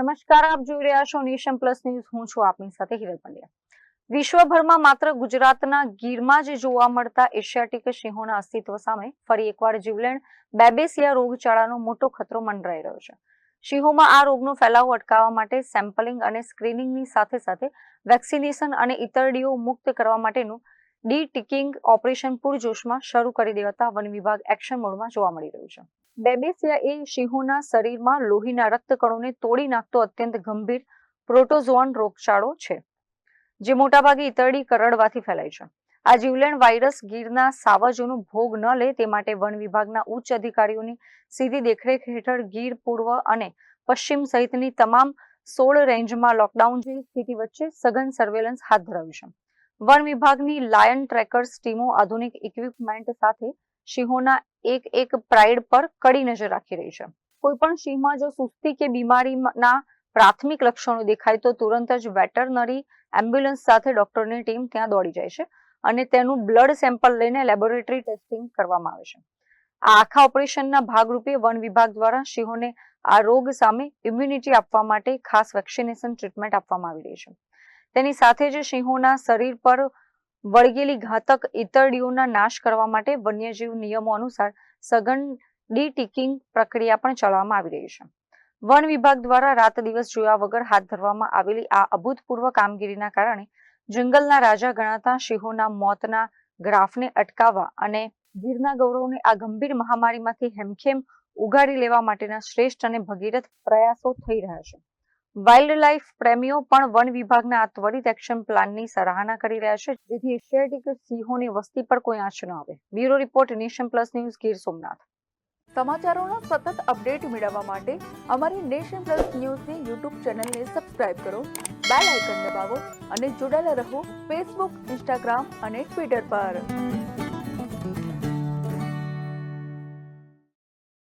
નમસ્કાર, આપ જોઈ રહ્યા છો નેશન પ્લસ ન્યૂઝ. હું છું આપની સાથે હિરલ પંડ્યા. વિશ્વભરમાં માત્ર ગુજરાતના ગીરમાં જ જોવા મળતા એશિયાટિક સિંહોના અસ્તિત્વ સામે ફરી એકવાર જીવલેણ બેબેસિયા રોગચાળાનો મોટો ખતરો મંડરાઈ રહ્યો છે. સિંહોમાં આ રોગનો ફેલાવો અટકાવવા માટે સેમ્પલિંગ અને સ્ક્રીનિંગની સાથે સાથે વેક્સિનેશન અને ઈતરડીઓ મુક્ત કરવા માટેનું ડી-ટિકિંગ ઓપરેશન પૂરજોશમાં શરૂ કરી દેવાતા વન વિભાગ એક્શન મોડમાં જોવા મળી રહ્યું છે. બેબેસિયા એ સિંહોના શરીરમાં લોહીના રક્તકણોને તોડી નાખતો અત્યંત ગંભીર પ્રોટોઝોઅન રોગચાળો છે, જે મોટાભાગે ઈતરડી કરડવાથી ફેલાય છે. આ જીવલેણ વાયરસ ગીરના સાવજોનો ભોગ ન લે તે માટે વન વિભાગના ઉચ્ચ અધિકારીઓની સીધી દેખરેખ હેઠળ ગીર પૂર્વ અને પશ્ચિમ સહિતની તમામ 16 રેન્જમાં લોકડાઉન જેવી સ્થિતિ વચ્ચે સઘન સર્વેલન્સ હાથ ધરાવ્યું છે. વન વિભાગની લાયન ટ્રેકર્સ ટીમો આધુનિક ઇક્વિપમેન્ટ સાથે સિંહોના એક પ્રાઇડ પર કડી નજર રાખી રહી છે. કોઈ પણ સિંહમાં જો સુસ્તી કે બીમારીના પ્રાથમિક લક્ષણો દેખાય તો તુરંત જ વેટરનરી એમ્બ્યુલન્સ સાથે ડોક્ટરની ટીમ ત્યાં દોડી જાય છે અને તેનું બ્લડ સેમ્પલ લઈને લેબોરેટરી ટેસ્ટિંગ કરવામાં આવે છે. આ આખા ઓપરેશનના ભાગરૂપે વન વિભાગ દ્વારા સિંહોને આ રોગ સામે ઇમ્યુનિટી આપવા માટે ખાસ વેક્સિનેશન ટ્રીટમેન્ટ આપવામાં આવી રહી છે. તેની સાથે જ સિંહોના શરીર પર વળગેલી ઘાતક ઈતરડીઓના નાશ કરવા માટે વન્યજીવ નિયમો અનુસાર સઘન ડી-ટિકિંગ પ્રક્રિયા પણ ચલાવવામાં આવી રહી છે. વન વિભાગ દ્વારા રાત દિવસ જોયા વગર હાથ ધરવામાં આવેલી આ અભૂતપૂર્વ કામગીરીના કારણે જંગલના રાજા ગણાતા સિંહોના મોતના ગ્રાફને અટકાવવા અને ગીરના ગૌરવને આ ગંભીર મહામારીમાંથી હેમખેમ ઉગારી લેવા માટેના શ્રેષ્ઠ અને ભગીરથ પ્રયાસો થઈ રહ્યા છે. વાઇલ્ડ લાઇફ પ્રેમીઓ પણ વન વિભાગના આ ત્વરિત એક્શન પ્લાનની સરાહના કરી રહ્યા છે, જેથી એશિયાટિક સિંહોની વસ્તી પર કોઈ આંચ ન આવે. Bureau report, nation plus news, Gir Somnath. સમાચારોના સતત અપડેટ મેળવવા માટે અમારી નેશન પ્લસ ન્યૂઝની યુટ્યુબ ચેનલને સબસ્ક્રાઇબ કરો, બેલ આઇકન દબાવો અને જોડાયેલા રહો ફેસબુક, ઇન્સ્ટાગ્રામ અને ટ્વિટર પર.